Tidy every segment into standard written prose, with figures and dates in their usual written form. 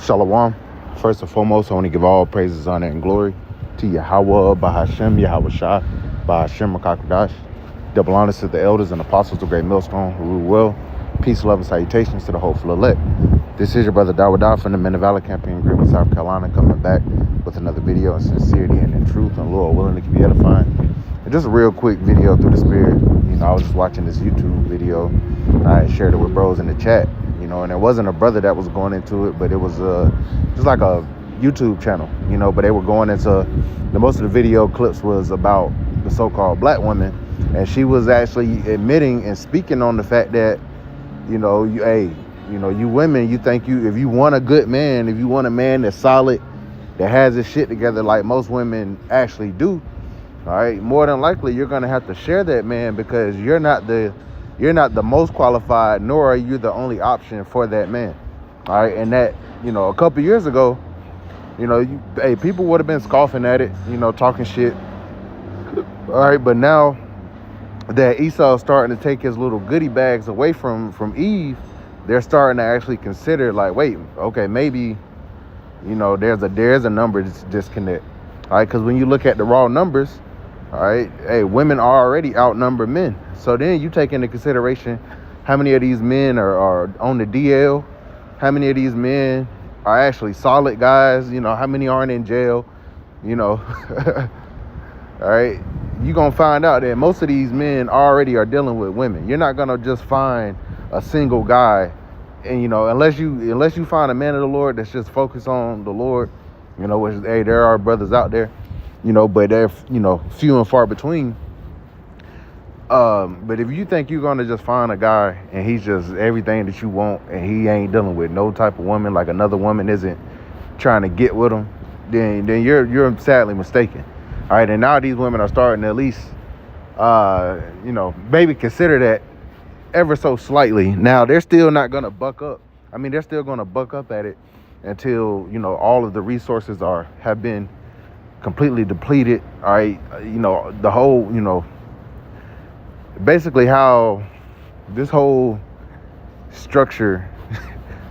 Shalom. First and foremost, I want to give all praises, honor, and glory to Yahweh, Bahashem, Yahweh Shah, Bahashem, Makakodash. Double honors to the elders and apostles of Great Millstone who rule well. Peace, love, and salutations to the hopeful elect. This is your brother Dawadah from the Men of Valor campaign in Greenwood, South Carolina, coming back with another video in sincerity and in truth and Lord willing to keep you edifying. And just a real quick video through the spirit. I was just watching this YouTube video. I shared it with bros in the chat. And it wasn't a brother that was going into it, but it was just like a YouTube channel, but they were going into most of the video clips was about the so-called black woman, and she was actually admitting and speaking on the fact that, you women, you think if you want a good man, if you want a man that's solid, that has his shit together like most women actually do, all right, more than likely you're gonna have to share that man because you're not the most qualified, nor are you the only option for that man. All right. And that, a couple years ago, people would have been scoffing at it, talking shit. All right. But now that Esau's starting to take his little goodie bags away from Eve, they're starting to actually consider like, wait, okay, maybe, there's a number disconnect. All right. Because when you look at the raw numbers, all right, women already outnumber men. So then you take into consideration how many of these men are on the DL, how many of these men are actually solid guys, how many aren't in jail, all right. You're going to find out that most of these men already are dealing with women. You're not going to just find a single guy, and, unless you find a man of the Lord that's just focused on the Lord, which, there are brothers out there, but they're, few and far between. But if you think you're gonna just find a guy and he's just everything that you want and he ain't dealing with no type of woman, like another woman isn't trying to get with him, then you're sadly mistaken. All right, and now these women are starting to at least, maybe consider that ever so slightly. Now they're still not gonna buck up. I mean, they're still gonna buck up at it until all of the resources have been completely depleted. All right, the whole basically how this whole structure,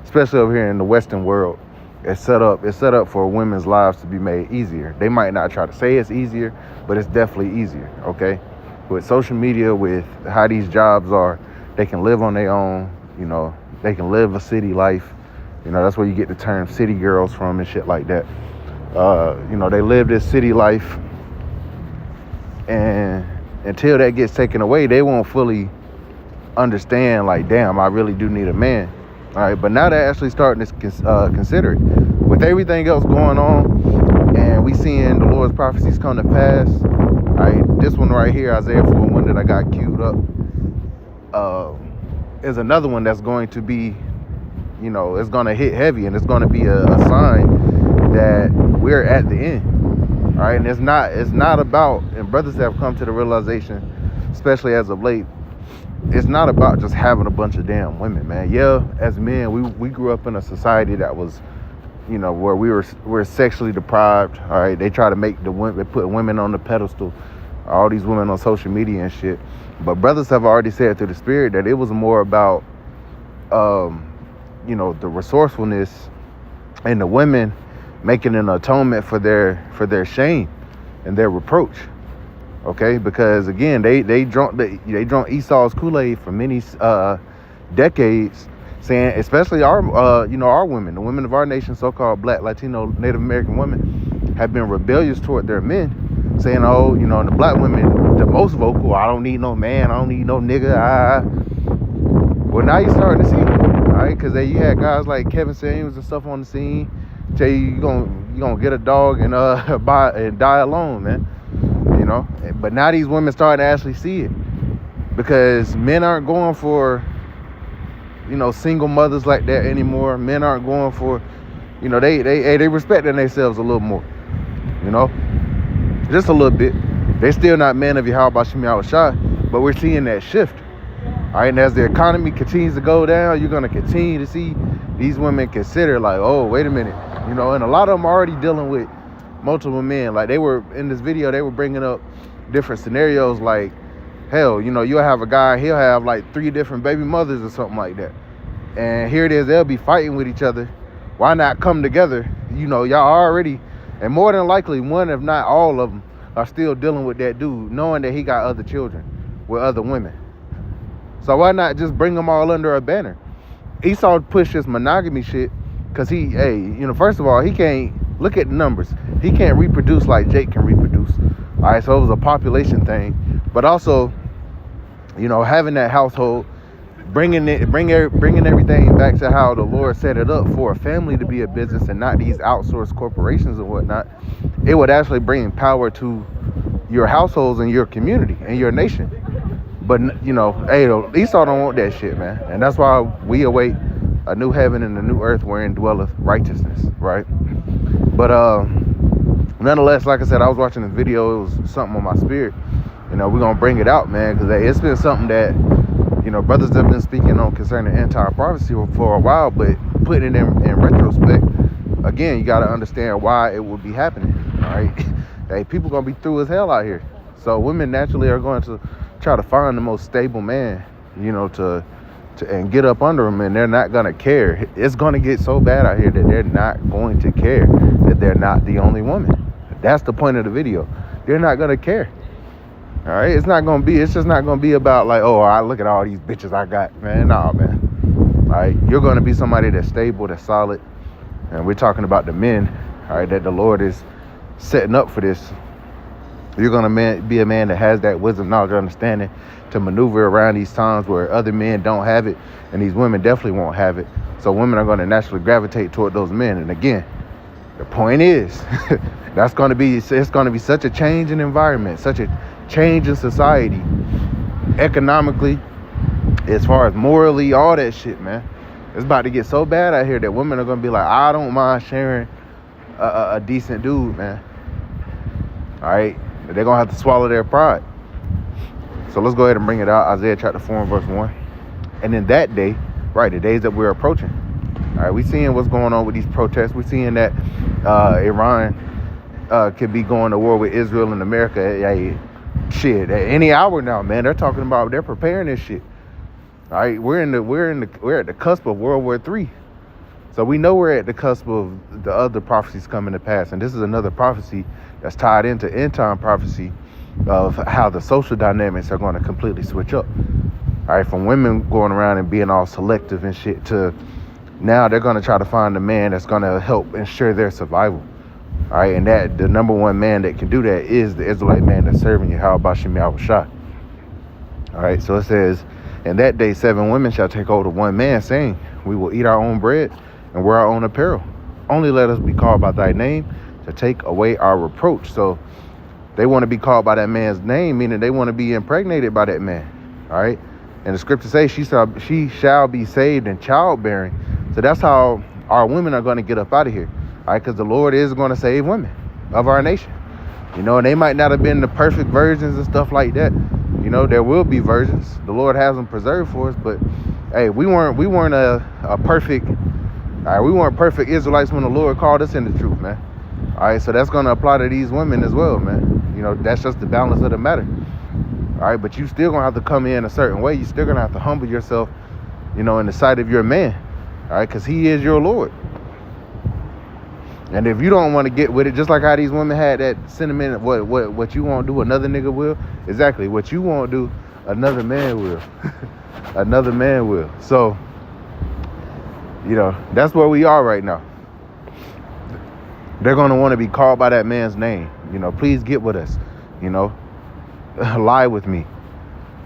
especially over here in the Western world, is set up for women's lives to be made easier. They might not try to say it's easier, but it's definitely easier. Okay, with social media, with how these jobs are, they can live on their own. They can live a city life. That's where you get the term city girls from and shit like that. They live this city life, and until that gets taken away, they won't fully understand, like, damn, I really do need a man. All right, but now they're actually starting to consider it. With everything else going on, and we seeing the Lord's prophecies come to pass, all right, this one right here, Isaiah 41 that I got queued up, is another one that's going to be, it's going to hit heavy, and it's going to be a sign that we're at the end. All right, and it's not about, and brothers have come to the realization, especially as of late, it's not about just having a bunch of damn women, man. Yeah, as men, we grew up in a society that was, where we're sexually deprived. All right, they try to make they put women on the pedestal, all these women on social media and shit. But brothers have already said through the spirit that it was more about, the resourcefulness and the women making an atonement for their shame and their reproach. Okay, because again, they drunk Esau's Kool-Aid for many decades, saying, especially our women, the women of our nation, so-called Black, Latino, Native American women, have been rebellious toward their men, saying, the black women, the most vocal, I don't need no man, I don't need no nigga. Well, now you're starting to see it, all right, because you had guys like Kevin Samuels and stuff on the scene. Tell you gonna get a dog and die alone, man. But now these women starting to actually see it, because men aren't going for single mothers like that anymore. Men aren't going for they respecting themselves a little more, just a little bit. They're still not men of Yahweh Shemiah Shah, but we're seeing that shift. All right, and as the economy continues to go down, you're gonna continue to see these women consider, like, oh, wait a minute, and a lot of them are already dealing with multiple men. Like, they were in this video, they were bringing up different scenarios, like, hell, you'll have a guy, he'll have like 3 different baby mothers or something like that, and here it is, they'll be fighting with each other Why not come together? Y'all already, and more than likely, one if not all of them are still dealing with that dude, knowing that he got other children with other women. So why not just bring them all under a banner? Esau pushed this monogamy shit because first of all, he can't, look at the numbers. He can't reproduce like Jake can reproduce. All right, so it was a population thing. But also, having that household, bringing everything back to how the Lord set it up for a family to be a business and not these outsourced corporations and whatnot, it would actually bring power to your households and your community and your nation. But, Esau don't want that shit, man. And that's why we await a new heaven and a new earth wherein dwelleth righteousness, right? But nonetheless, like I said, I was watching this video. It was something on my spirit. We're going to bring it out, man, because it's been something that, brothers have been speaking on concerning end-time prophecy for a while, but putting it in retrospect, again, you got to understand why it would be happening, all right? Hey, people going to be through as hell out here. So women naturally are going to try to find the most stable man, to and get up under them, and they're not going to care. It's going to get so bad out here that they're not going to care that they're not the only woman. That's the point of the video. They're not going to care. All right, it's just not going to be about like, oh, I look at all these bitches I got, man. Nah, man. All right, you're going to be somebody that's stable, that's solid. And we're talking about the men, all right, that the Lord is setting up for this. You're going to be a man that has that wisdom, knowledge, understanding to maneuver around these times where other men don't have it, and these women definitely won't have it. So women are going to naturally gravitate toward those men. And again, the point is, it's going to be such a change in environment, such a change in society, economically, as far as morally, all that shit, man. It's about to get so bad out here that women are going to be like, I don't mind sharing a decent dude, man. All right, they're going to have to swallow their pride. So let's go ahead and bring it out. Isaiah chapter 4 and verse 1. And in that day, right, the days that we're approaching, all right, we seeing what's going on with these protests. We're seeing that Iran could be going to war with Israel and America. Shit, at any hour now, man. They're talking about, they're preparing this shit. All right, we're at the cusp of World War III. So we know we're at the cusp of the other prophecies coming to pass, and this is another prophecy that's tied into end time prophecy of how the social dynamics are going to completely switch up. All right, from women going around and being all selective and shit to now they're going to try to find a man that's going to help ensure their survival. All right, and that the number one man that can do that is the Israelite man that's serving you. How about Shemiah Shah? All right, so it says, in that day 7 women shall take hold of one man, saying, we will eat our own bread and wear our own apparel. Only let us be called by thy name to take away our reproach. So they want to be called by that man's name, meaning they want to be impregnated by that man. All right, and the scripture says she shall be saved in childbearing. So that's how our women are going to get up out of here. All right, because the Lord is going to save women of our nation. And they might not have been the perfect virgins and stuff like that. There will be virgins. The Lord has them preserved for us. But hey, we weren't a perfect. All right, we weren't perfect Israelites when the Lord called us in the truth, man. All right, so that's going to apply to these women as well, man. That's just the balance of the matter. All right, but you still going to have to come in a certain way. You still going to have to humble yourself, in the sight of your man. All right, because he is your Lord. And if you don't want to get with it, just like how these women had that sentiment, what you won't do, another nigga will. Exactly, what you won't do, another man will. Another man will. So, that's where we are right now. They're going to want to be called by that man's name. Please get with us. Lie with me.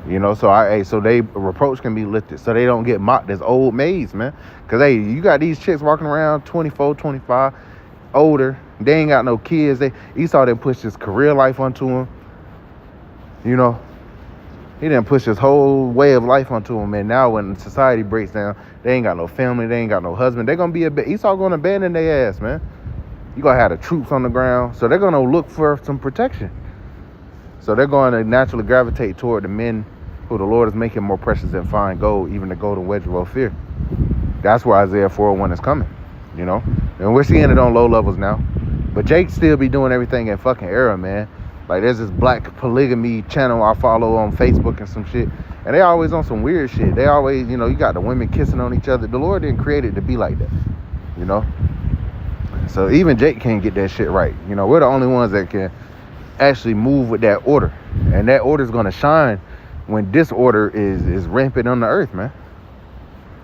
So they reproach can be lifted, so they don't get mocked as old maids, man. Because, hey, you got these chicks walking around 24, 25, older. They ain't got no kids. Esau didn't push his career life onto them. He didn't push his whole way of life onto them. And now when society breaks down, they ain't got no family. They ain't got no husband. They're going to be Esau going to abandon their ass, man. You going to have the troops on the ground. So they're going to look for some protection. So they're going to naturally gravitate toward the men who the Lord is making more precious than fine gold, even the golden wedge of Ophir. That's where Isaiah 4:1 is coming, And we're seeing it on low levels now. But Jake still be doing everything in fucking error, man. Like, there's this black polygamy channel I follow on Facebook and some shit. And they always on some weird shit. They always, you got the women kissing on each other. The Lord didn't create it to be like that. you know. So even Jake can't get that shit right. You know, we're the only ones that can actually move with that order. And that order is going to shine when disorder is rampant on the earth, man.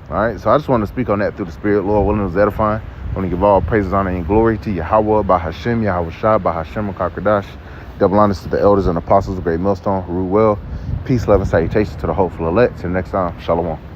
All right, so I just want to speak on that through the Spirit. Lord willing, it was edifying. I want to give all praises, honor, and glory to Yahweh, by Hashem, Yahweh Shah, by Hashem, Kakradash. Double honors to the elders and apostles of Great Millstone who rule well. Peace, love, and salutations to the hopeful elect. Till next time, Shalom.